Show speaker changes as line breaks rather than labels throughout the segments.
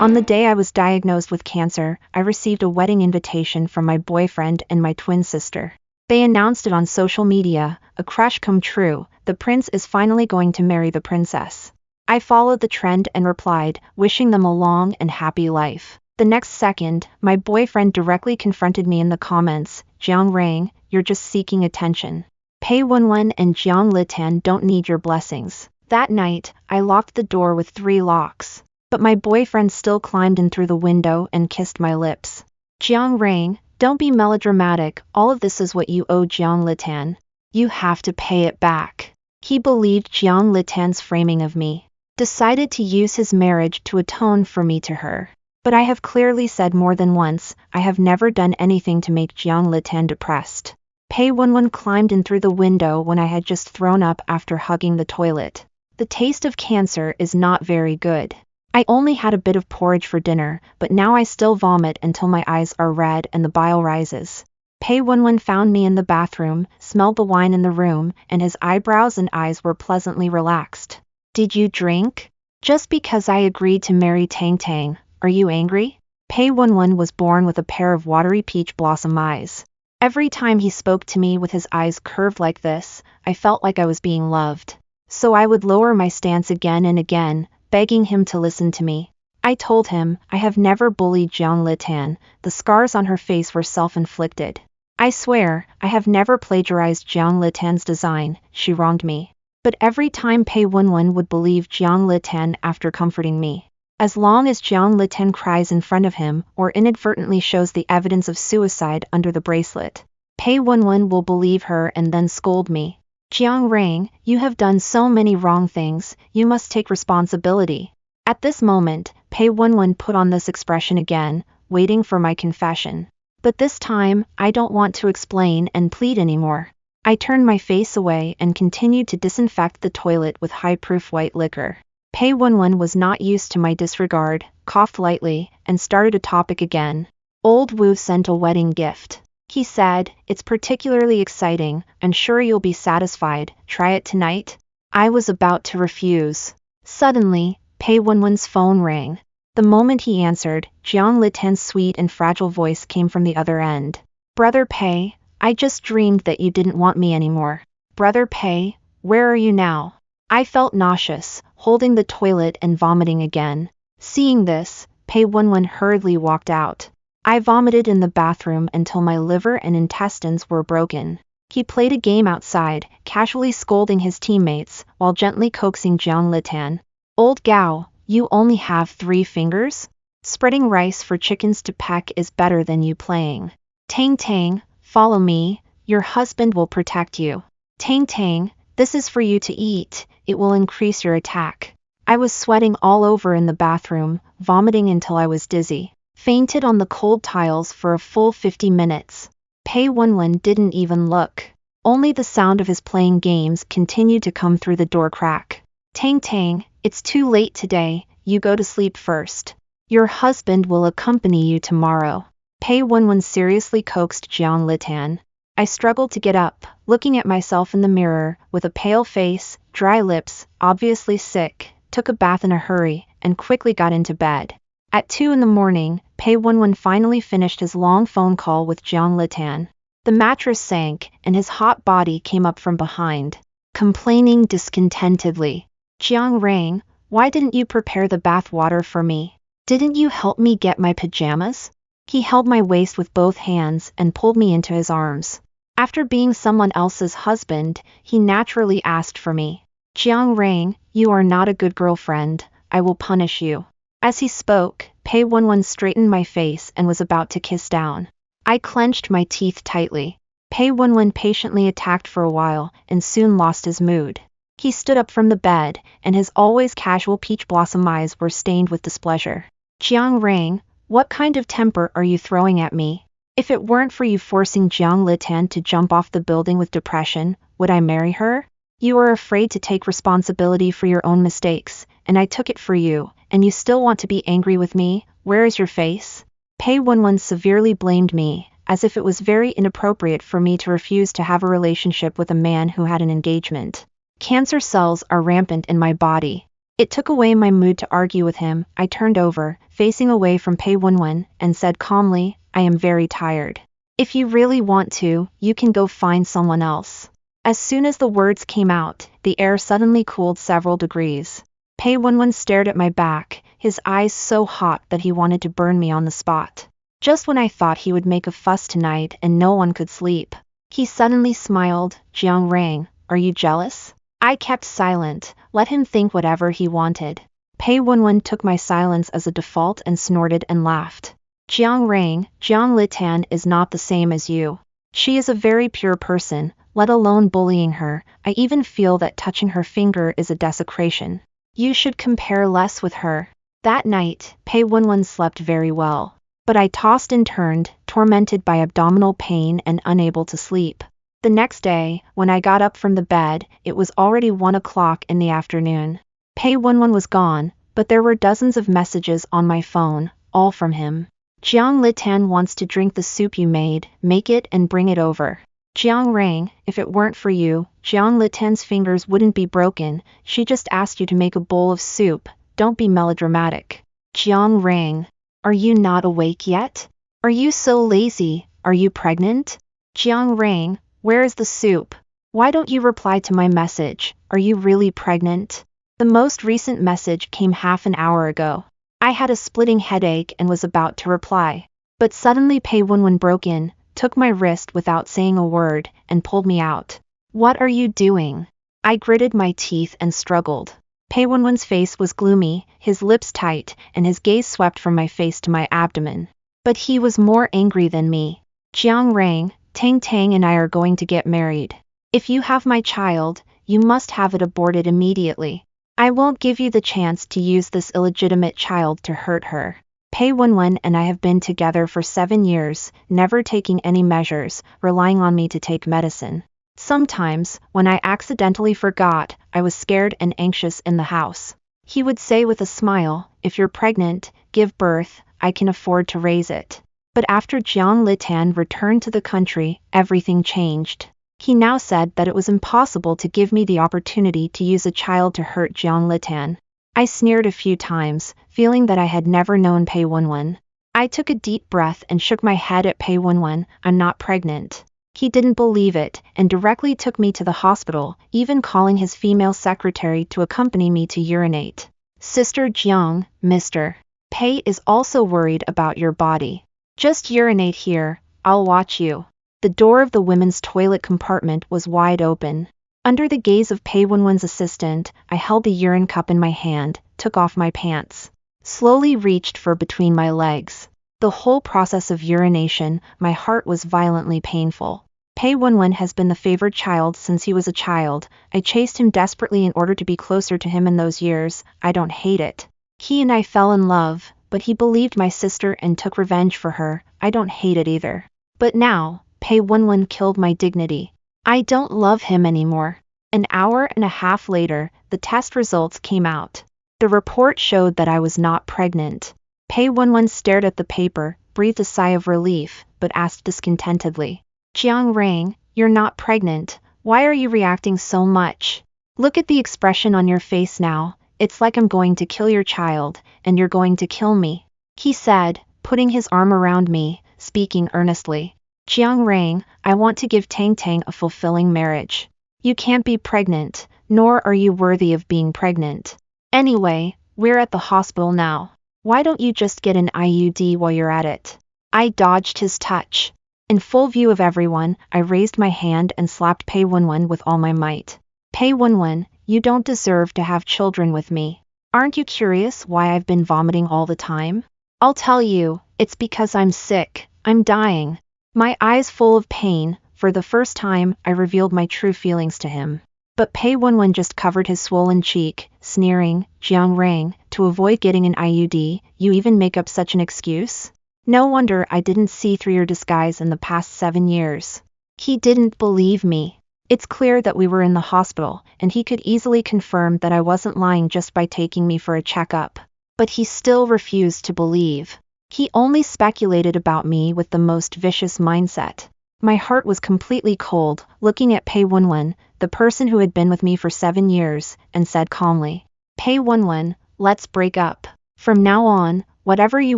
On the day I was diagnosed with cancer, I received a wedding invitation from my boyfriend and my twin sister. They announced it on social media, a crush come true, the prince is finally going to marry the princess. I followed the trend and replied, wishing them a long and happy life. The next second, my boyfriend directly confronted me in the comments, Jiang Rang, you're just seeking attention. Pei Wenwen and Jiang Litan don't need your blessings. That night, I locked the door with 3 locks. But my boyfriend still climbed in through the window and kissed my lips. Jiang Rang, don't be melodramatic, all of this is what you owe Jiang Litan. You have to pay it back. He believed Jiang Litan's framing of me. Decided to use his marriage to atone for me to her. But I have clearly said more than once, I have never done anything to make Jiang Litan depressed. Pei Wenwen climbed in through the window when I had just thrown up after hugging the toilet. The taste of cancer is not very good. I only had a bit of porridge for dinner, but now I still vomit until my eyes are red and the bile rises. Pei Wenwen found me in the bathroom, smelled the wine in the room, and his eyebrows and eyes were pleasantly relaxed. Did you drink? Just because I agreed to marry Tang Tang, are you angry? Pei Wenwen was born with a pair of watery peach blossom eyes. Every time he spoke to me with his eyes curved like this, I felt like I was being loved. So I would lower my stance again and again, begging him to listen to me. I told him, I have never bullied Jiang Litan, the scars on her face were self-inflicted. I swear, I have never plagiarized Jiang Litan's design, she wronged me. But every time Pei Wenwen would believe Jiang Litan after comforting me. As long as Jiang Litan cries in front of him or inadvertently shows the evidence of suicide under the bracelet, Pei Wenwen will believe her and then scold me. Jiang Rang, you have done so many wrong things, you must take responsibility. At this moment, Pei Wenwen put on this expression again, waiting for my confession. But this time, I don't want to explain and plead anymore. I turned my face away and continued to disinfect the toilet with high-proof white liquor. Pei Wenwen was not used to my disregard, coughed lightly, and started a topic again. Old Wu sent a wedding gift. He said, it's particularly exciting, I'm sure you'll be satisfied, try it tonight? I was about to refuse. Suddenly, Pei Wenwen's phone rang. The moment he answered, Jiang Litan's sweet and fragile voice came from the other end. Brother Pei, I just dreamed that you didn't want me anymore. Brother Pei, where are you now? I felt nauseous, holding the toilet and vomiting again. Seeing this, Pei Wenwen hurriedly walked out. I vomited in the bathroom until my liver and intestines were broken. He played a game outside, casually scolding his teammates, while gently coaxing Jiang Litan. Old Gao, you only have 3 fingers? Spreading rice for chickens to peck is better than you playing. Tang Tang, follow me, your husband will protect you. Tang Tang, this is for you to eat, it will increase your attack. I was sweating all over in the bathroom, vomiting until I was dizzy. Fainted on the cold tiles for a full 50 minutes. Pei Wenwen didn't even look. Only the sound of his playing games continued to come through the door crack. Tang Tang, it's too late today, you go to sleep first. Your husband will accompany you tomorrow. Pei Wenwen seriously coaxed Jiang Litan. I struggled to get up, looking at myself in the mirror, with a pale face, dry lips, obviously sick, took a bath in a hurry, and quickly got into bed. At 2 in the morning, Pei Wenwen finally finished his long phone call with Jiang Litan. The mattress sank, and his hot body came up from behind, complaining discontentedly. Jiang Rang, why didn't you prepare the bath water for me? Didn't you help me get my pajamas? He held my waist with both hands and pulled me into his arms. After being someone else's husband, he naturally asked for me. Jiang Rang, you are not a good girlfriend, I will punish you. As he spoke, Pei Wenwen straightened my face and was about to kiss down. I clenched my teeth tightly. Pei Wenwen patiently attacked for a while and soon lost his mood. He stood up from the bed, and his always casual peach blossom eyes were stained with displeasure. Jiang Rang, what kind of temper are you throwing at me? If it weren't for you forcing Jiang Litan to jump off the building with depression, would I marry her? You are afraid to take responsibility for your own mistakes, and I took it for you, and you still want to be angry with me? Where is your face? Pei Wenwen severely blamed me, as if it was very inappropriate for me to refuse to have a relationship with a man who had an engagement. Cancer cells are rampant in my body. It took away my mood to argue with him. I turned over, facing away from Pei Wenwen, and said calmly, I am very tired. If you really want to, you can go find someone else. As soon as the words came out, the air suddenly cooled several degrees. Pei Wenwen stared at my back, his eyes so hot that he wanted to burn me on the spot. Just when I thought he would make a fuss tonight and no one could sleep, he suddenly smiled. Jiang Rang, are you jealous? I kept silent, let him think whatever he wanted. Pei Wenwen took my silence as a default and snorted and laughed. Jiang Rang, Jiang Litan is not the same as you. She is a very pure person, let alone bullying her. I even feel that touching her finger is a desecration. You should compare less with her. That night, Pei Wenwen slept very well. But I tossed and turned, tormented by abdominal pain and unable to sleep. The next day, when I got up from the bed, it was already 1 o'clock in the afternoon. Pei Wenwen was gone, but there were dozens of messages on my phone, all from him. Jiang Litan wants to drink the soup you made, make it and bring it over. Jiang Rang, if it weren't for you, Jiang Litan's fingers wouldn't be broken. She just asked you to make a bowl of soup, don't be melodramatic. Jiang Rang, are you not awake yet? Are you so lazy? Are you pregnant? Jiang Rang, where is the soup? Why don't you reply to my message? Are you really pregnant? The most recent message came half an hour ago. I had a splitting headache and was about to reply. But suddenly Pei Wenwen broke in, took my wrist without saying a word, and pulled me out. What are you doing? I gritted my teeth and struggled. Pei Wenwen's face was gloomy, his lips tight, and his gaze swept from my face to my abdomen. But he was more angry than me. Jiang Rang, Tang Tang and I are going to get married. If you have my child, you must have it aborted immediately. I won't give you the chance to use this illegitimate child to hurt her. Pei Wenwen and I have been together for 7 years, never taking any measures, relying on me to take medicine. Sometimes, when I accidentally forgot, I was scared and anxious in the house. He would say with a smile, if you're pregnant, give birth, I can afford to raise it. But after Jiang Litan returned to the country, everything changed. He now said that it was impossible to give me the opportunity to use a child to hurt Jiang Litan. I sneered a few times, feeling that I had never known Pei Wenwen. I took a deep breath and shook my head at Pei Wenwen, I'm not pregnant. He didn't believe it, and directly took me to the hospital, even calling his female secretary to accompany me to urinate. Sister Jiang, Mr. Pei is also worried about your body. Just urinate here, I'll watch you. The door of the women's toilet compartment was wide open. Under the gaze of Pei Wenwen's assistant, I held the urine cup in my hand, took off my pants. Slowly reached for between my legs. The whole process of urination, my heart was violently painful. Pei Wenwen has been the favored child since he was a child. I chased him desperately in order to be closer to him in those years. I don't hate it. He and I fell in love, but he believed my sister and took revenge for her. I don't hate it either. But now, Pei Wenwen killed my dignity. I don't love him anymore. An hour and a half later, the test results came out. The report showed that I was not pregnant. Pei Wenwen stared at the paper, breathed a sigh of relief, but asked discontentedly, Jiang Rang, you're not pregnant. Why are you reacting so much? Look at the expression on your face now. It's like I'm going to kill your child, and you're going to kill me. He said, putting his arm around me, speaking earnestly. Jiang Rang, I want to give Tang Tang a fulfilling marriage. You can't be pregnant, nor are you worthy of being pregnant. Anyway, we're at the hospital now. Why don't you just get an IUD while you're at it? I dodged his touch. In full view of everyone, I raised my hand and slapped Pei Wenwen with all my might. Pei Wenwen, you don't deserve to have children with me. Aren't you curious why I've been vomiting all the time? I'll tell you, it's because I'm sick. I'm dying. My eyes full of pain. For the first time, I revealed my true feelings to him. But Pei Wenwen just covered his swollen cheek, sneering, Jiang Rang, to avoid getting an IUD, you even make up such an excuse? No wonder I didn't see through your disguise in the past 7 years. He didn't believe me. It's clear that we were in the hospital, and he could easily confirm that I wasn't lying just by taking me for a checkup. But he still refused to believe. He only speculated about me with the most vicious mindset. My heart was completely cold, looking at Pei Wenwen, the person who had been with me for 7 years, and said calmly, Pei Wenwen, let's break up. From now on, whatever you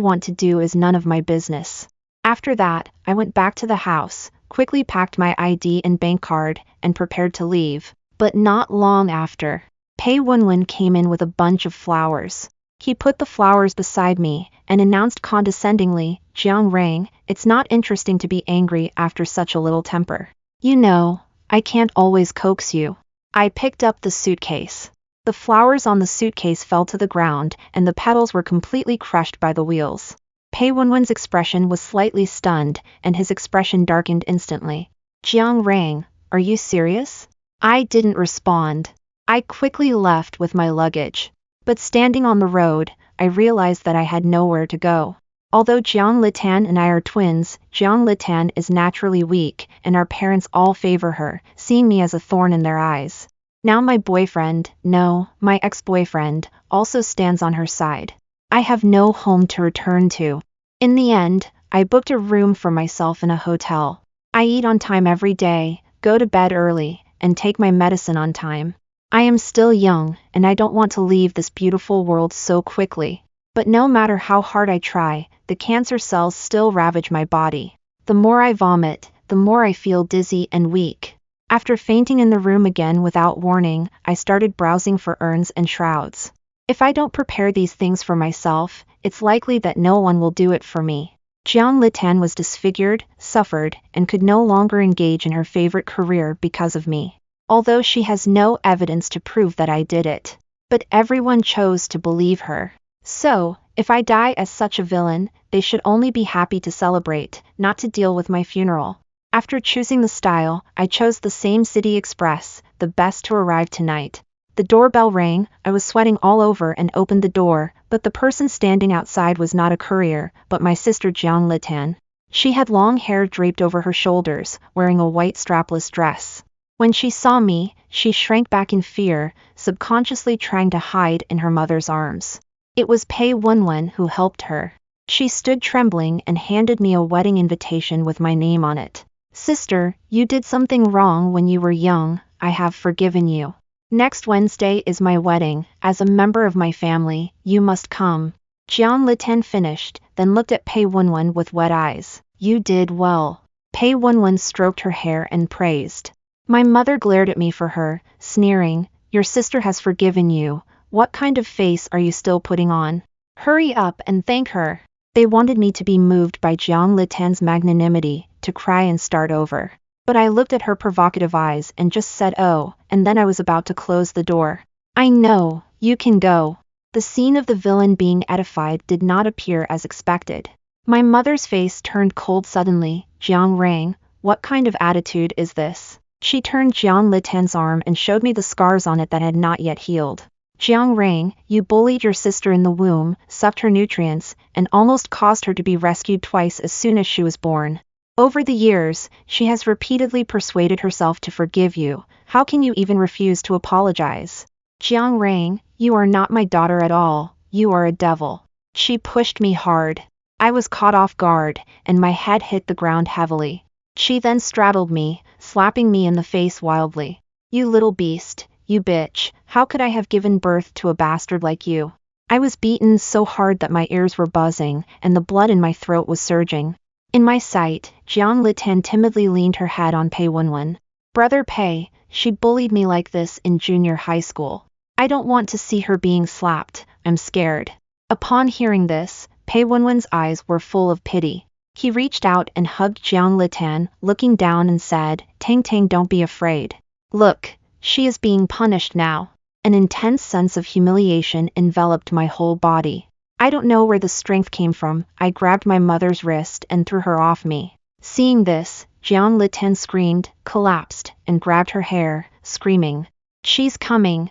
want to do is none of my business. After that, I went back to the house, quickly packed my ID and bank card, and prepared to leave. But not long after, Pei Wenwen came in with a bunch of flowers. He put the flowers beside me and announced condescendingly, "Jiang Rang, it's not interesting to be angry after such a little temper. You know, I can't always coax you." I picked up the suitcase. The flowers on the suitcase fell to the ground and the petals were completely crushed by the wheels. Pei Wenwen's expression was slightly stunned and his expression darkened instantly. "Jiang Rang, are you serious?" I didn't respond. I quickly left with my luggage. But standing on the road, I realized that I had nowhere to go. Although Jiang Litan and I are twins, Jiang Litan is naturally weak and our parents all favor her, seeing me as a thorn in their eyes. Now my boyfriend, no, my ex-boyfriend, also stands on her side. I have no home to return to. In the end, I booked a room for myself in a hotel. I eat on time every day, go to bed early, and take my medicine on time. I am still young, and I don't want to leave this beautiful world so quickly. But no matter how hard I try, the cancer cells still ravage my body. The more I vomit, the more I feel dizzy and weak. After fainting in the room again without warning, I started browsing for urns and shrouds. If I don't prepare these things for myself, it's likely that no one will do it for me. Jiang Litan was disfigured, suffered, and could no longer engage in her favorite career because of me. Although she has no evidence to prove that I did it. But everyone chose to believe her. So, if I die as such a villain, they should only be happy to celebrate, not to deal with my funeral. After choosing the style, I chose the same City Express, the best to arrive tonight. The doorbell rang, I was sweating all over and opened the door, but the person standing outside was not a courier, but my sister Jiang Litan. She had long hair draped over her shoulders, wearing a white strapless dress. When she saw me, she shrank back in fear, subconsciously trying to hide in her mother's arms. It was Pei Wenwen who helped her. She stood trembling and handed me a wedding invitation with my name on it. "Sister, you did something wrong when you were young, I have forgiven you. Next Wednesday is my wedding, as a member of my family, you must come." Jiang Litan finished, then looked at Pei Wenwen with wet eyes. "You did well." Pei Wenwen stroked her hair and praised. My mother glared at me for her, sneering, "Your sister has forgiven you. What kind of face are you still putting on? Hurry up and thank her." They wanted me to be moved by Jiang Litan's magnanimity, to cry and start over. But I looked at her provocative eyes and just said "oh," and then I was about to close the door. "I know, you can go." The scene of the villain being edified did not appear as expected. My mother's face turned cold suddenly. "Jiang Rang, what kind of attitude is this?" She turned Jiang Litan's arm and showed me the scars on it that had not yet healed. "Jiang Rang, you bullied your sister in the womb, sucked her nutrients, and almost caused her to be rescued twice as soon as she was born. Over the years, she has repeatedly persuaded herself to forgive you. How can you even refuse to apologize? Jiang Rang, you are not my daughter at all, you are a devil." She pushed me hard. I was caught off guard, and my head hit the ground heavily. She then straddled me, slapping me in the face wildly. "You little beast, you bitch, how could I have given birth to a bastard like you?" I was beaten so hard that my ears were buzzing, and the blood in my throat was surging. In my sight, Jiang Litan timidly leaned her head on Pei Wenwen. "Brother Pei, she bullied me like this in junior high school. I don't want to see her being slapped, I'm scared." Upon hearing this, Pei Wenwen's eyes were full of pity. He reached out and hugged Jiang Litan, looking down and said, "Tang Tang, don't be afraid. Look, she is being punished now." An intense sense of humiliation enveloped my whole body. I don't know where the strength came from. I grabbed my mother's wrist and threw her off me. Seeing this, Jiang Litan screamed, collapsed, and grabbed her hair, screaming, she's coming,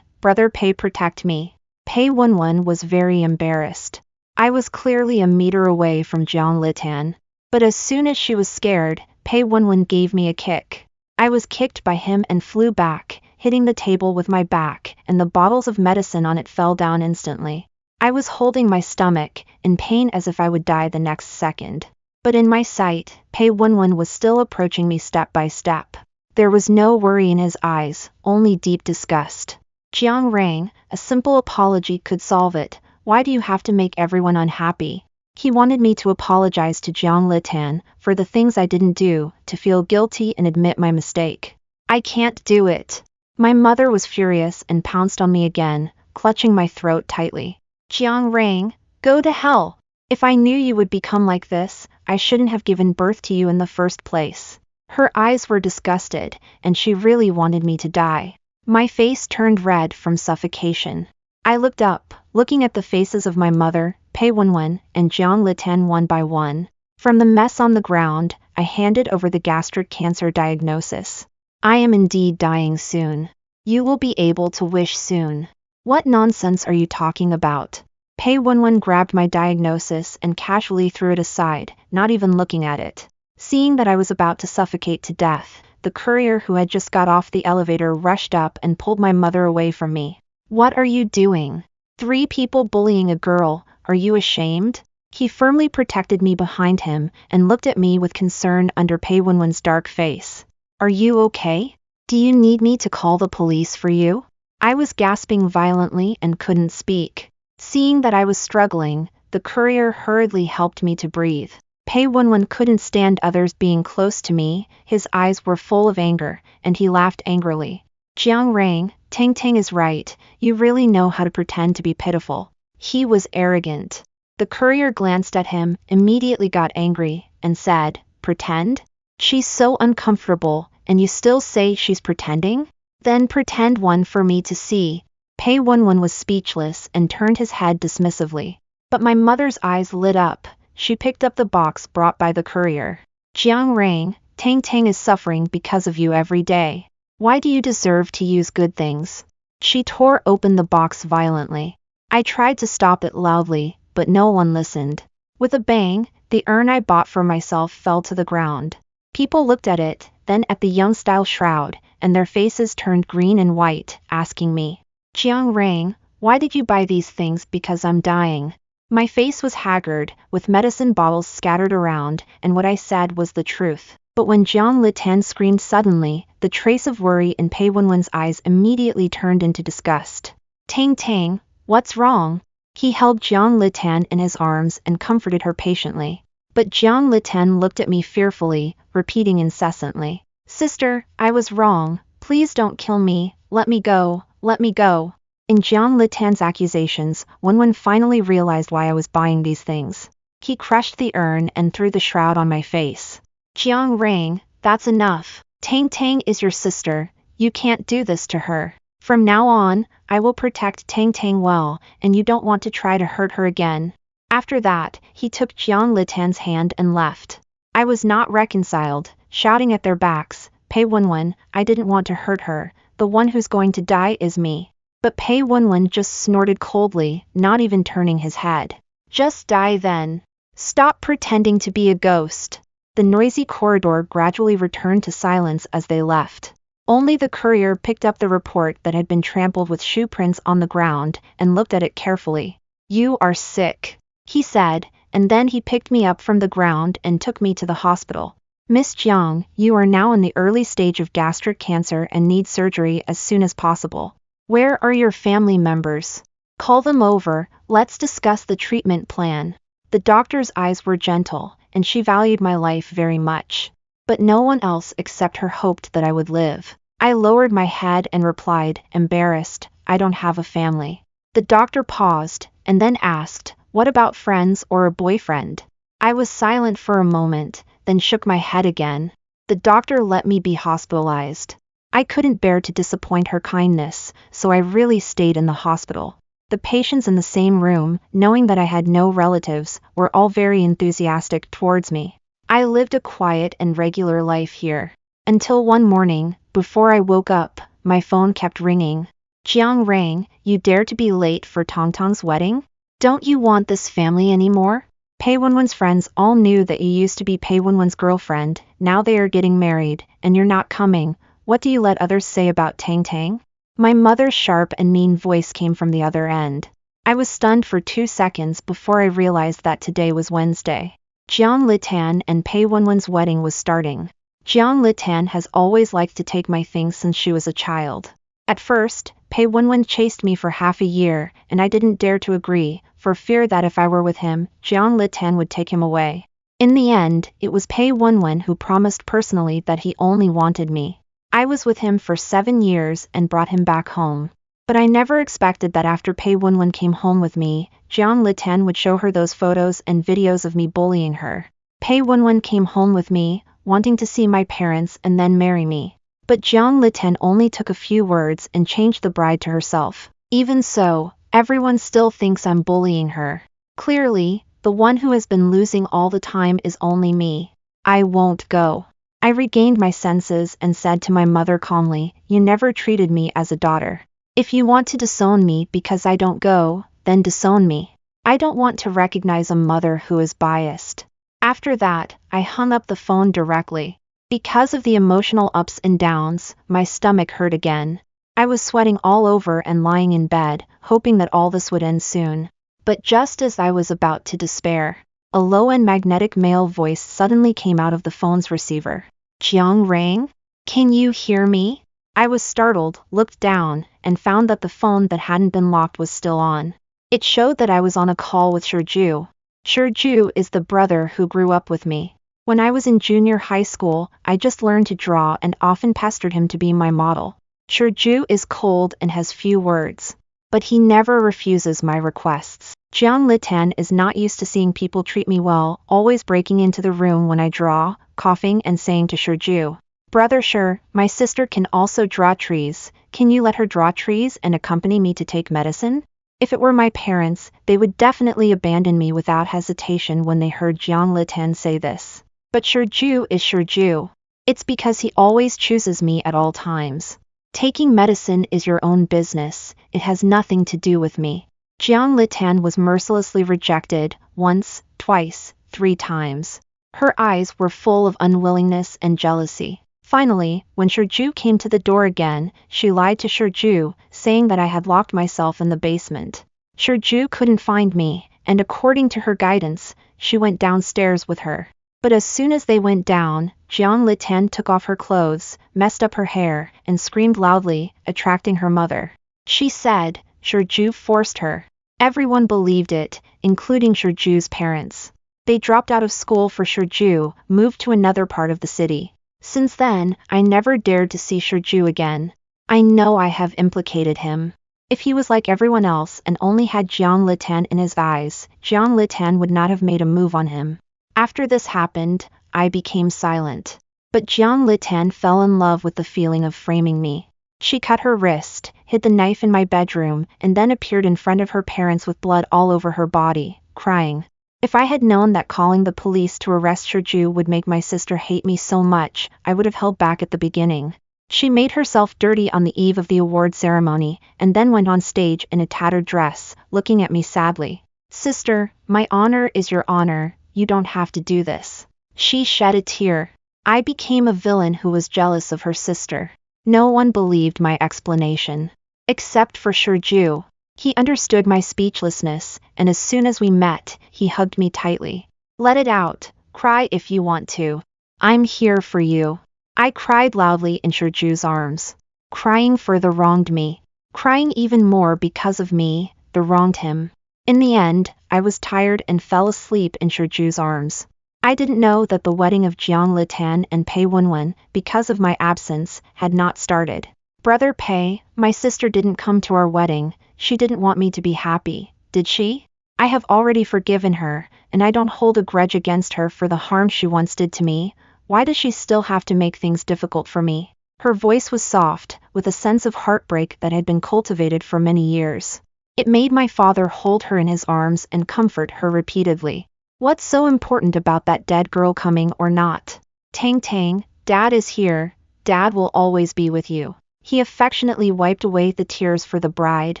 brother Pei, protect me." Pei Wenwen was very embarrassed. I was clearly a meter away from Jiang Litan. But as soon as she was scared, Pei Wenwen gave me a kick. I was kicked by him and flew back, hitting the table with my back, and the bottles of medicine on it fell down instantly. I was holding my stomach, in pain as if I would die the next second. But in my sight, Pei Wenwen was still approaching me step by step. There was no worry in his eyes, only deep disgust. Jiang rang, a simple apology could solve it. Why do you have to make everyone unhappy? He wanted me to apologize to Jiang Litan for the things I didn't do, to feel guilty and admit my mistake. I can't do it. My mother was furious and pounced on me again, clutching my throat tightly. Jiang rang, go to hell. If I knew you would become like this, I shouldn't have given birth to you in the first place. Her eyes were disgusted, and she really wanted me to die. My face turned red from suffocation. I looked up, looking at the faces of my mother, Pei Wenwen, and Jiang Litan one by one. From the mess on the ground, I handed over the gastric cancer diagnosis. I am indeed dying soon. You will be able to wish soon. What nonsense are you talking about? Pei Wenwen grabbed my diagnosis and casually threw it aside, not even looking at it. Seeing that I was about to suffocate to death, the courier who had just got off the elevator rushed up and pulled my mother away from me. What are you doing? 3 people bullying a girl, are you ashamed? He firmly protected me behind him and looked at me with concern under Pei Wenwen's dark face. Are you okay? Do you need me to call the police for you? I was gasping violently and couldn't speak. Seeing that I was struggling, the courier hurriedly helped me to breathe. Pei Wenwen couldn't stand others being close to me, his eyes were full of anger, and he laughed angrily. Jiang rang, Tang Tang is right, you really know how to pretend to be pitiful. He was arrogant. The courier glanced at him, immediately got angry, and said, pretend? She's so uncomfortable, and you still say she's pretending? Then pretend one for me to see. Pei Wenwen was speechless and turned his head dismissively. But my mother's eyes lit up. She picked up the box brought by the courier. Jiang rang, Tang Tang is suffering because of you every day. Why do you deserve to use good things? She tore open the box violently. I tried to stop it loudly, but no one listened. With a bang, the urn I bought for myself fell to the ground. People looked at it, then at the young-style shroud, and their faces turned green and white, asking me, Jiang rang, why did you buy these things? Because I'm dying. My face was haggard, with medicine bottles scattered around, and what I said was the truth. But when Jiang Litan screamed suddenly, the trace of worry in Pei Wenwen's eyes immediately turned into disgust. Tang Tang, what's wrong? He held Jiang Litan in his arms and comforted her patiently. But Jiang Litan looked at me fearfully, repeating incessantly, Sister, I was wrong, please don't kill me, let me go, let me go. In Jiang Litan's accusations, Wenwen finally realized why I was buying these things. He crushed the urn and threw the shroud on my face. Jiang rang, that's enough. Tang Tang is your sister, you can't do this to her. From now on, I will protect Tang Tang well, and you don't want to try to hurt her again. After that, he took Jiang Litan's hand and left. I was not reconciled, shouting at their backs, Pei Wenwen, I didn't want to hurt her, the one who's going to die is me. But Pei Wenwen just snorted coldly, not even turning his head. Just die then. Stop pretending to be a ghost. The noisy corridor gradually returned to silence as they left. Only the courier picked up the report that had been trampled with shoe prints on the ground and looked at it carefully. You are sick, he said, and then he picked me up from the ground and took me to the hospital. Miss Jiang, you are now in the early stage of gastric cancer and need surgery as soon as possible. Where are your family members? Call them over, let's discuss the treatment plan. The doctor's eyes were gentle, and she valued my life very much. But no one else except her hoped that I would live. I lowered my head and replied, embarrassed, I don't have a family. The doctor paused, and then asked, what about friends or a boyfriend? I was silent for a moment, then shook my head again. The doctor let me be hospitalized. I couldn't bear to disappoint her kindness, so I really stayed in the hospital. The patients in the same room, knowing that I had no relatives, were all very enthusiastic towards me. I lived a quiet and regular life here. Until one morning, before I woke up, my phone kept ringing. Jiang rang, you dare to be late for Tang Tang's wedding? Don't you want this family anymore? Pei Wenwen's friends all knew that you used to be Pei Wenwen's girlfriend, now they are getting married, and you're not coming. What do you let others say about Tang Tang? My mother's sharp and mean voice came from the other end. I was stunned for 2 seconds before I realized that today was Wednesday. Jiang Litan and Pei Wenwen's wedding was starting. Jiang Litan has always liked to take my things since she was a child. At first, Pei Wenwen chased me for half a year, and I didn't dare to agree, for fear that if I were with him, Jiang Litan would take him away. In the end, it was Pei Wenwen who promised personally that he only wanted me. I was with him for 7 years and brought him back home. But I never expected that after Pei Wenwen came home with me, Jiang Litan would show her those photos and videos of me bullying her. Pei Wenwen came home with me, wanting to see my parents and then marry me. But Jiang Litan only took a few words and changed the bride to herself. Even so, everyone still thinks I'm bullying her. Clearly, the one who has been losing all the time is only me. I won't go. I regained my senses and said to my mother calmly, "You never treated me as a daughter. If you want to disown me because I don't go, then disown me. I don't want to recognize a mother who is biased." After that, I hung up the phone directly. Because of the emotional ups and downs, my stomach hurt again. I was sweating all over and lying in bed, hoping that all this would end soon. But just as I was about to despair, a low and magnetic male voice suddenly came out of the phone's receiver. "Jiang Rang? Can you hear me?" I was startled, looked down, and found that the phone that hadn't been locked was still on. It showed that I was on a call with Shiju. Shiju is the brother who grew up with me. When I was in junior high school, I just learned to draw and often pestered him to be my model. Shiju is cold and has few words. But he never refuses my requests. Jiang Litan is not used to seeing people treat me well, always breaking into the room when I draw, coughing and saying to Shiju, "Brother Shi, my sister can also draw trees. Can you let her draw trees and accompany me to take medicine?" If it were my parents, they would definitely abandon me without hesitation when they heard Jiang Litan say this. But Shiju is Shiju. It's because he always chooses me at all times. Taking medicine is your own business, it has nothing to do with me. Jiang Litan was mercilessly rejected, once, twice, 3 times. Her eyes were full of unwillingness and jealousy. Finally, when Shiju came to the door again, she lied to Shiju, saying that I had locked myself in the basement. Shiju couldn't find me, and according to her guidance, she went downstairs with her. But as soon as they went down, Jiang Litan took off her clothes, messed up her hair, and screamed loudly, attracting her mother. She said, Shiju forced her. Everyone believed it, including Shiju's parents. They dropped out of school for Shiju, moved to another part of the city. Since then, I never dared to see Shiju again. I know I have implicated him. If he was like everyone else and only had Jiang Litan in his eyes, Jiang Litan would not have made a move on him. After this happened, I became silent. But Jiang Litan fell in love with the feeling of framing me. She cut her wrist, hid the knife in my bedroom, and then appeared in front of her parents with blood all over her body, crying. If I had known that calling the police to arrest Shiju would make my sister hate me so much, I would have held back at the beginning. She made herself dirty on the eve of the award ceremony, and then went on stage in a tattered dress, looking at me sadly. "Sister, my honor is your honor. You don't have to do this." She shed a tear. I became a villain who was jealous of her sister. No one believed my explanation. Except for Shiju. He understood my speechlessness, and as soon as we met, he hugged me tightly. "Let it out. Cry if you want to. I'm here for you." I cried loudly in Shiju's arms. Crying further wronged me. Crying even more because of me, the wronged him. In the end, I was tired and fell asleep in Shiju's arms. I didn't know that the wedding of Jiang Litan and Pei Wenwen, because of my absence, had not started. "Brother Pei, my sister didn't come to our wedding. She didn't want me to be happy, did she? I have already forgiven her, and I don't hold a grudge against her for the harm she once did to me. Why does she still have to make things difficult for me?" Her voice was soft, with a sense of heartbreak that had been cultivated for many years. It made my father hold her in his arms and comfort her repeatedly. "What's so important about that dead girl coming or not? Tang Tang, Dad is here. Dad will always be with you." He affectionately wiped away the tears for the bride,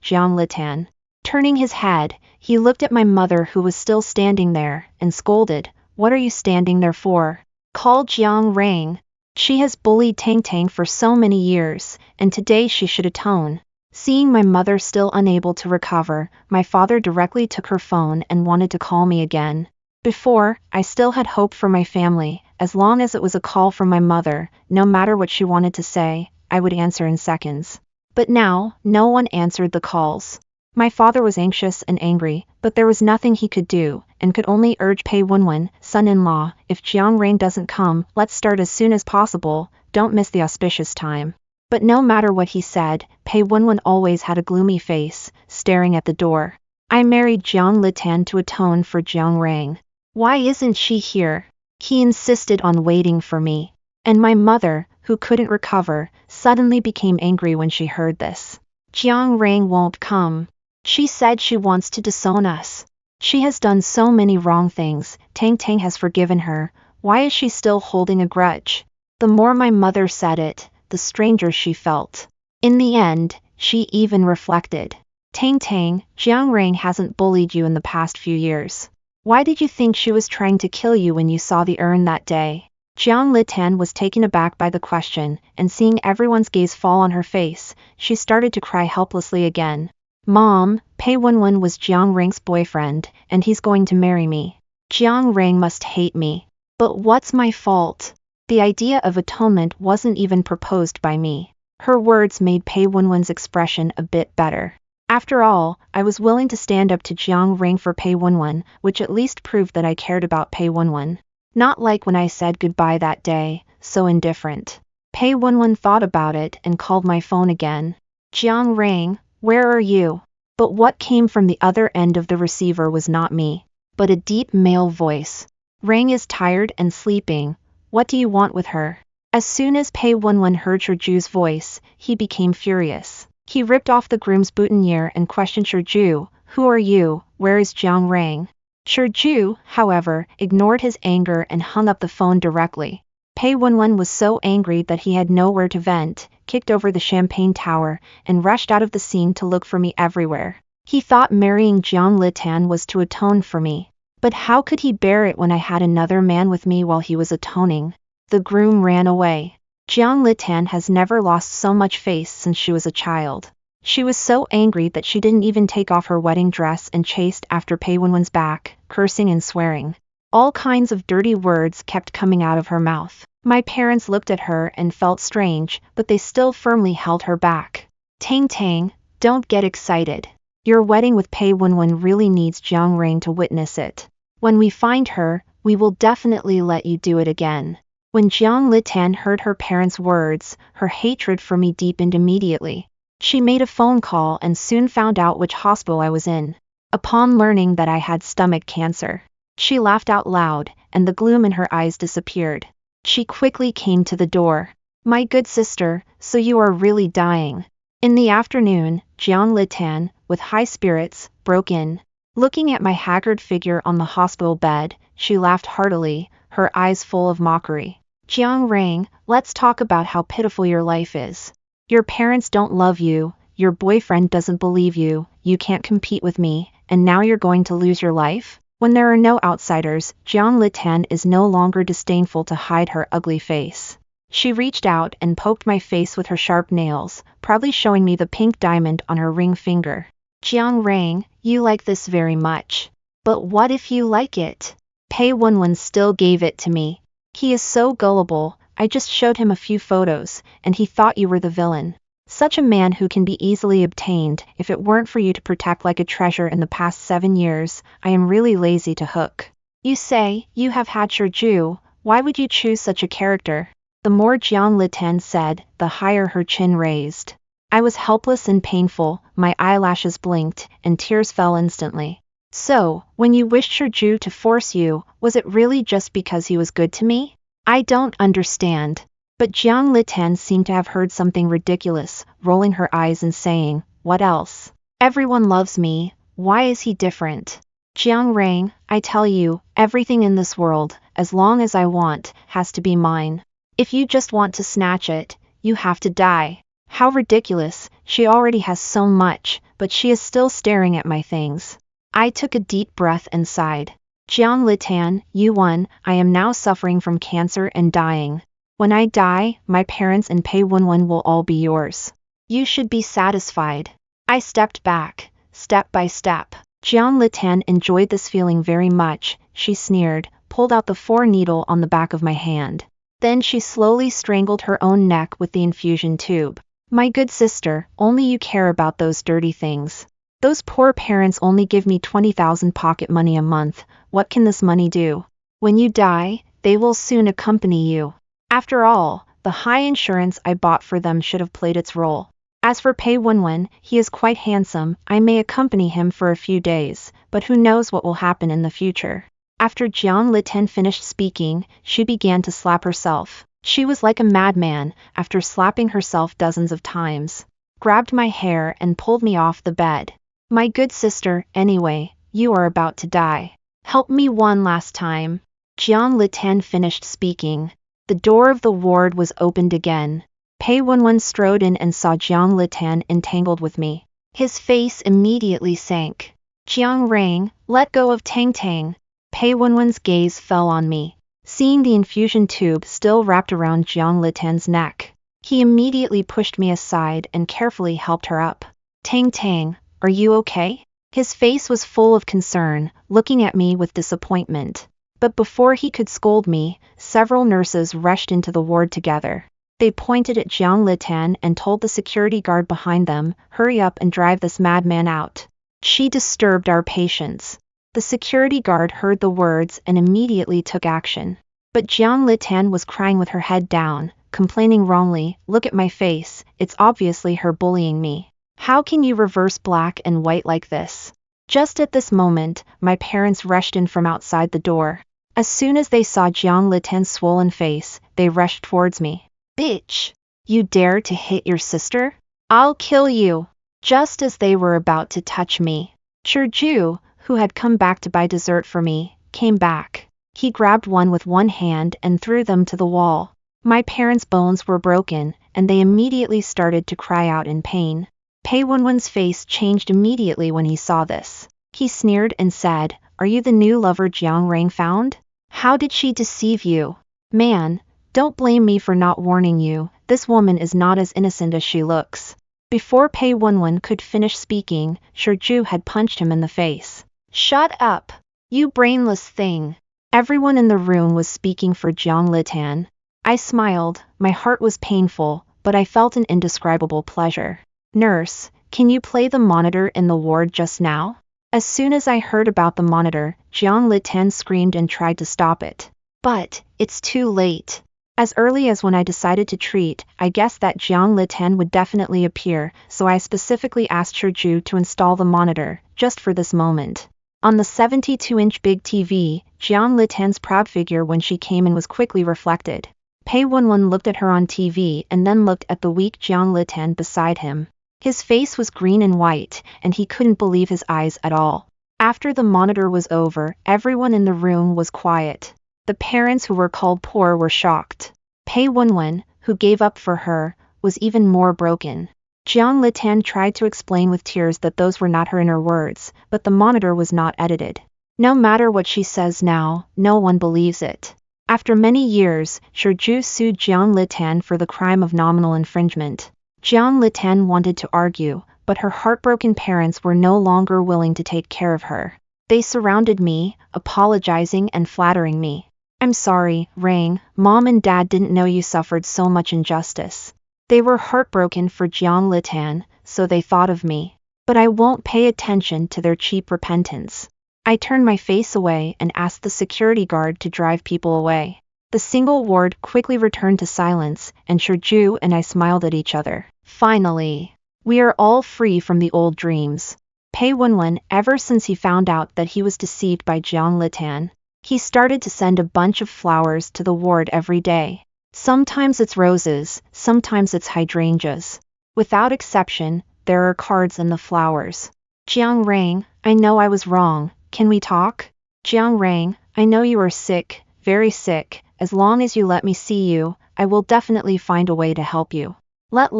Jiang Litan. Turning his head, he looked at my mother who was still standing there, and scolded, "What are you standing there for? Call Jiang Rang. She has bullied Tang Tang for so many years, and today she should atone." Seeing my mother still unable to recover, my father directly took her phone and wanted to call me again. Before, I still had hope for my family. As long as it was a call from my mother, no matter what she wanted to say, I would answer in seconds. But now, no one answered the calls. My father was anxious and angry, but there was nothing he could do, and could only urge Pei Wenwen, son-in-law, if Jiang Rain doesn't come, let's start as soon as possible, don't miss the auspicious time. But no matter what he said, Pei Wenwen always had a gloomy face, staring at the door. I married Jiang Litan to atone for Jiang Rain. Why isn't she here? He insisted on waiting for me. And my mother, who couldn't recover, suddenly became angry when she heard this. Jiang Rain won't come. She said she wants to disown us. She has done so many wrong things, Tang Tang has forgiven her, why is she still holding a grudge? The more my mother said it, the stranger she felt. In the end, she even reflected. Tang Tang, Jiang Rain hasn't bullied you in the past few years. Why did you think she was trying to kill you when you saw the urn that day? Jiang Litan was taken aback by the question, and seeing everyone's gaze fall on her face, she started to cry helplessly again. Mom, Pei Wenwen was Jiang Rain's boyfriend, and he's going to marry me. Jiang Rain must hate me. But what's my fault? The idea of atonement wasn't even proposed by me. Her words made Pei Wenwen's expression a bit better. After all, I was willing to stand up to Jiang Rain for Pei Wenwen, which at least proved that I cared about Pei Wenwen. Not like when I said goodbye that day, so indifferent. Pei Wenwen thought about it and called my phone again. Jiang Rain, where are you? But what came from the other end of the receiver was not me, but a deep male voice. Rain is tired and sleeping. What do you want with her? As soon as Pei Wenwen heard Shiju voice, he became furious. He ripped off the groom's boutonniere and questioned Shiju, who are you, where is Jiang Rain? Shiju, however, ignored his anger and hung up the phone directly. Pei Wenwen was so angry that he had nowhere to vent, kicked over the champagne tower, and rushed out of the scene to look for me everywhere. He thought marrying Jiang Litan was to atone for me. But how could he bear it when I had another man with me while he was atoning? The groom ran away. Jiang Litan has never lost so much face since she was a child. She was so angry that she didn't even take off her wedding dress and chased after Pei Wenwen's back, cursing and swearing. All kinds of dirty words kept coming out of her mouth. My parents looked at her and felt strange, but they still firmly held her back. Tang Tang, don't get excited. Your wedding with Pei Wenwen really needs Jiang Rain to witness it. When we find her, we will definitely let you do it again. When Jiang Litan heard her parents' words, her hatred for me deepened immediately. She made a phone call and soon found out which hospital I was in. Upon learning that I had stomach cancer, she laughed out loud, and the gloom in her eyes disappeared. She quickly came to the door. My good sister, so you are really dying. In the afternoon, Jiang Litan, with high spirits, broke in. Looking at my haggard figure on the hospital bed, she laughed heartily, her eyes full of mockery. Jiang Rain, let's talk about how pitiful your life is. Your parents don't love you, your boyfriend doesn't believe you, you can't compete with me, and now you're going to lose your life? When there are no outsiders, Jiang Litan is no longer disdainful to hide her ugly face. She reached out and poked my face with her sharp nails, proudly showing me the pink diamond on her ring finger. Jiang Rain, you like this very much. But what if you like it? Pei Wenwen still gave it to me. He is so gullible, I just showed him a few photos, and he thought you were the villain. Such a man who can be easily obtained, if it weren't for you to protect like a treasure in the past 7 years, I am really lazy to hook. You say, you have had Shiju, why would you choose such a character? The more Jiang Litan said, the higher her chin raised. I was helpless and painful, my eyelashes blinked, and tears fell instantly. So, when you wished Shiju to force you, was it really just because he was good to me? I don't understand. But Jiang Litan seemed to have heard something ridiculous, rolling her eyes and saying, what else? Everyone loves me, why is he different? Jiang Rain, I tell you, everything in this world, as long as I want, has to be mine. If you just want to snatch it, you have to die. How ridiculous, she already has so much, but she is still staring at my things. I took a deep breath and sighed. Jiang Litan, you won, I am now suffering from cancer and dying. When I die, my parents and Pei Wenwen will all be yours. You should be satisfied. I stepped back, step by step. Jiang Litan enjoyed this feeling very much, she sneered, pulled out the 4 needle on the back of my hand. Then she slowly strangled her own neck with the infusion tube. My good sister, only you care about those dirty things. Those poor parents only give me 20,000 pocket money a month. What can this money do? When you die, they will soon accompany you. After all, the high insurance I bought for them should have played its role. As for Pei Wenwen, he is quite handsome. I may accompany him for a few days, but who knows what will happen in the future. After Jiang Litian finished speaking, she began to slap herself. She was like a madman, after slapping herself dozens of times. Grabbed my hair and pulled me off the bed. My good sister, anyway, you are about to die. Help me one last time. Jiang Litian finished speaking. The door of the ward was opened again. Pei Wenwen strode in and saw Jiang Litian entangled with me. His face immediately sank. Jiang Rang, let go of Tang Tang. Pei Wenwen's gaze fell on me. Seeing the infusion tube still wrapped around Jiang Litian's neck, he immediately pushed me aside and carefully helped her up. Tang Tang, are you okay? His face was full of concern, looking at me with disappointment. But before he could scold me, several nurses rushed into the ward together. They pointed at Jiang Litian and told the security guard behind them, hurry up and drive this madman out. She disturbed our patients. The security guard heard the words and immediately took action. But Jiang Litian was crying with her head down, complaining wrongly, look at my face, it's obviously her bullying me. How can you reverse black and white like this? Just at this moment, my parents rushed in from outside the door. As soon as they saw Jiang Litian's swollen face, they rushed towards me. Bitch! You dare to hit your sister? I'll kill you! Just as they were about to touch me, Ju, who had come back to buy dessert for me, came back. He grabbed one with one hand and threw them to the wall. My parents' bones were broken, and they immediately started to cry out in pain. Pei Wenwen's face changed immediately when he saw this. He sneered and said, are you the new lover Jiang Rang found? How did she deceive you? Man, don't blame me for not warning you, this woman is not as innocent as she looks. Before Pei Wenwen could finish speaking, Ju had punched him in the face. Shut up! You brainless thing! Everyone in the room was speaking for Jiang Litian. I smiled, my heart was painful, but I felt an indescribable pleasure. Nurse, can you play the monitor in the ward just now? As soon as I heard about the monitor, Jiang Litian screamed and tried to stop it. But, it's too late. As early as when I decided to treat, I guessed that Jiang Litian would definitely appear, so I specifically asked Ju to install the monitor, just for this moment. On the 72-inch big TV, Jiang Litian's proud figure when she came in was quickly reflected. Pei Wenwen looked at her on TV and then looked at the weak Jiang Litian beside him. His face was green and white, and he couldn't believe his eyes at all. After the monitor was over, everyone in the room was quiet. The parents who were called poor were shocked. Pei Wenwen, who gave up for her, was even more broken. Jiang Litian tried to explain with tears that those were not her inner words, but the monitor was not edited. No matter what she says now, no one believes it. After many years, Ju sued Jiang Litian for the crime of nominal infringement. Jiang Litian wanted to argue, but her heartbroken parents were no longer willing to take care of her. They surrounded me, apologizing and flattering me. I'm sorry, Rang, Mom and Dad didn't know you suffered so much injustice. They were heartbroken for Jiang Litian, so they thought of me. But I won't pay attention to their cheap repentance. I turned my face away and asked the security guard to drive people away. The single ward quickly returned to silence, and Ju and I smiled at each other. Finally, we are all free from the old dreams. Pei Wenwen, ever since he found out that he was deceived by Jiang Litian, he started to send a bunch of flowers to the ward every day. Sometimes it's roses, sometimes it's hydrangeas. Without exception, there are cards in the flowers. Jiang Rang, I know I was wrong, can we talk? Jiang Rang, I know you are sick, very sick, as long as you let me see you, I will definitely find a way to help you. Let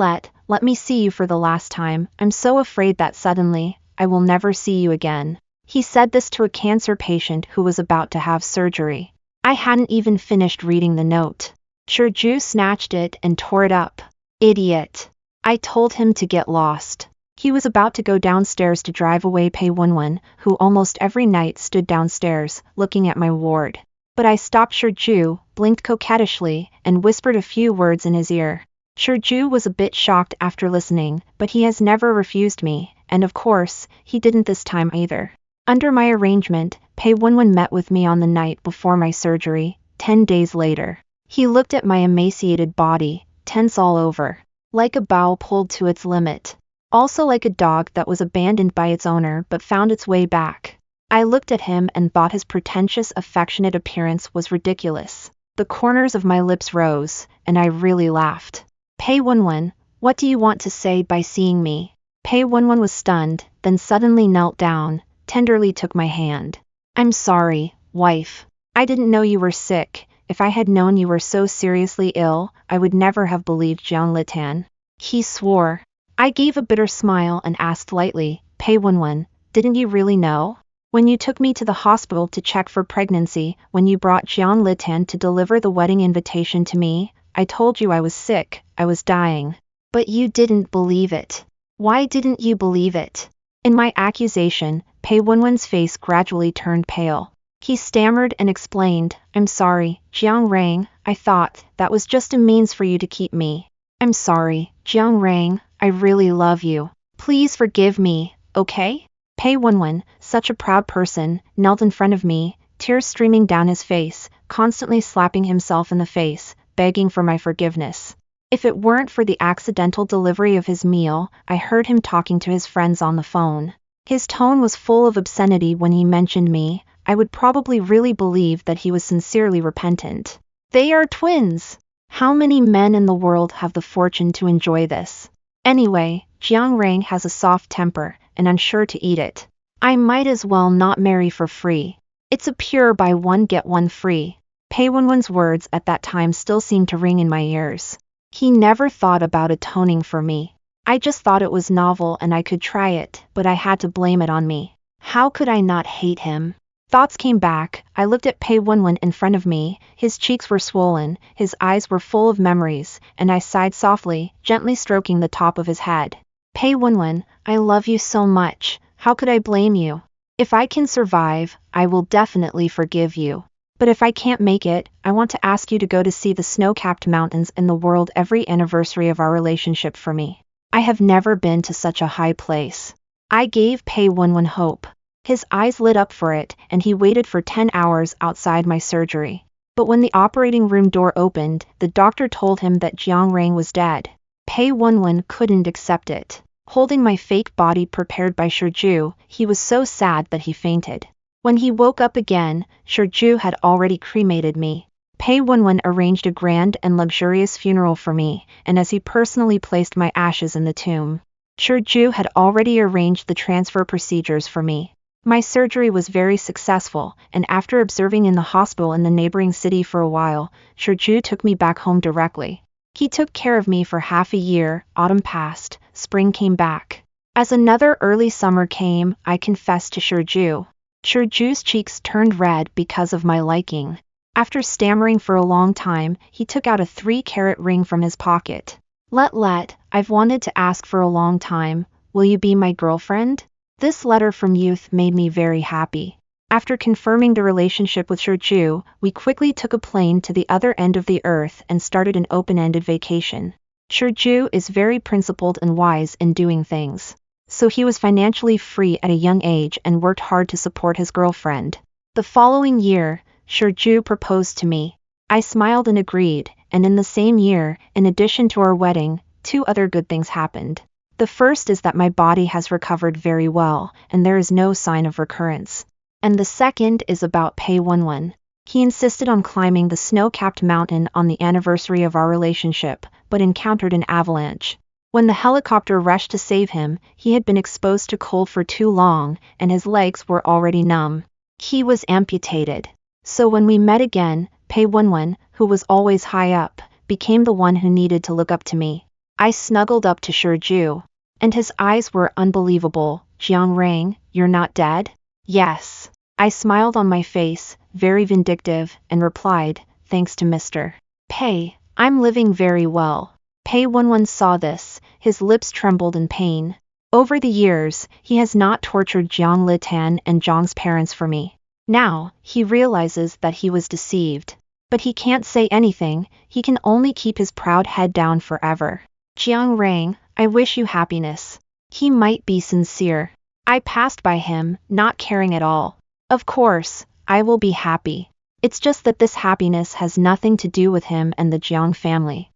me see you for the last time, I'm so afraid that suddenly, I will never see you again. He said this to a cancer patient who was about to have surgery. I hadn't even finished reading the note. Ju snatched it and tore it up. Idiot. I told him to get lost. He was about to go downstairs to drive away Pei Wenwen, who almost every night stood downstairs, looking at my ward. But I stopped Ju, blinked coquettishly, and whispered a few words in his ear. Shurju was a bit shocked after listening, but he has never refused me, and of course, he didn't this time either. Under my arrangement, Pei Wenwen met with me on the night before my surgery, 10 days later. He looked at my emaciated body, tense all over, like a bow pulled to its limit. Also like a dog that was abandoned by its owner but found its way back. I looked at him and thought his pretentious, affectionate appearance was ridiculous. The corners of my lips rose, and I really laughed. Pei Wenwen, what do you want to say by seeing me? Pei Wenwen was stunned, then suddenly knelt down, tenderly took my hand. I'm sorry, wife. I didn't know you were sick. If I had known you were so seriously ill, I would never have believed Jiang Litan. He swore. I gave a bitter smile and asked lightly, Pei Wenwen, didn't you really know? When you took me to the hospital to check for pregnancy, when you brought Jiang Litan to deliver the wedding invitation to me, I told you I was sick, I was dying. But you didn't believe it. Why didn't you believe it? In my accusation, Pei Wenwen's face gradually turned pale. He stammered and explained, I'm sorry, Jiang Rang, I thought that was just a means for you to keep me. I'm sorry, Jiang Rang, I really love you. Please forgive me, okay? Pei Wenwen, such a proud person, knelt in front of me, tears streaming down his face, constantly slapping himself in the face, begging for my forgiveness. If it weren't for the accidental delivery of his meal, I heard him talking to his friends on the phone. His tone was full of obscenity when he mentioned me. I would probably really believe that he was sincerely repentant. They are twins! How many men in the world have the fortune to enjoy this? Anyway, Jiang Rang has a soft temper, and I'm sure to eat it. I might as well not marry for free. It's a pure buy one get one free. Pei Wenwen's words at that time still seemed to ring in my ears. He never thought about atoning for me. I just thought it was novel and I could try it, but I had to blame it on me. How could I not hate him? Thoughts came back. I looked at Pei Wenwen in front of me. His cheeks were swollen, his eyes were full of memories, and I sighed softly, gently stroking the top of his head. Pei Wenwen, I love you so much. How could I blame you? If I can survive, I will definitely forgive you. But if I can't make it, I want to ask you to go to see the snow-capped mountains in the world every anniversary of our relationship for me. I have never been to such a high place. I gave Pei Wenwen hope. His eyes lit up for it, and he waited for 10 hours outside my surgery. But when the operating room door opened, the doctor told him that Jiang Rang was dead. Pei Wenwen couldn't accept it. Holding my fake body prepared by Shurju, he was so sad that he fainted. When he woke up again, Shurju had already cremated me. Pei Wenwen arranged a grand and luxurious funeral for me, and as he personally placed my ashes in the tomb. Shurju had already arranged the transfer procedures for me. My surgery was very successful, and after observing in the hospital in the neighboring city for a while, Shurju took me back home directly. He took care of me for half a year. Autumn passed, spring came back. As another early summer came, I confessed to Shurju. Shurju's cheeks turned red because of my liking. After stammering for a long time, he took out a 3-carat ring from his pocket. Let, I've wanted to ask for a long time, will you be my girlfriend? This letter from youth made me very happy. After confirming the relationship with Shurju, we quickly took a plane to the other end of the earth and started an open-ended vacation. Shurju is very principled and wise in doing things. So he was financially free at a young age and worked hard to support his girlfriend. The following year, Shurju proposed to me. I smiled and agreed, and in the same year, in addition to our wedding, 2 other good things happened. The first is that my body has recovered very well, and there is no sign of recurrence. And the second is about Pei Wenwen. He insisted on climbing the snow-capped mountain on the anniversary of our relationship, but encountered an avalanche. When the helicopter rushed to save him, he had been exposed to cold for too long, and his legs were already numb. He was amputated. So when we met again, Pei Wenwen, who was always high up, became the one who needed to look up to me. I snuggled up to Shurju, and his eyes were unbelievable. Jiang Rang, you're not dead? Yes. I smiled on my face, very vindictive, and replied, thanks to Mr. Pei, I'm living very well. Pei Wenwen saw this, his lips trembled in pain. Over the years, he has not tortured Jiang Litan and Zhang's parents for me. Now, he realizes that he was deceived. But he can't say anything, he can only keep his proud head down forever. Jiang Rang, I wish you happiness. He might be sincere. I passed by him, not caring at all. Of course, I will be happy. It's just that this happiness has nothing to do with him and the Jiang family.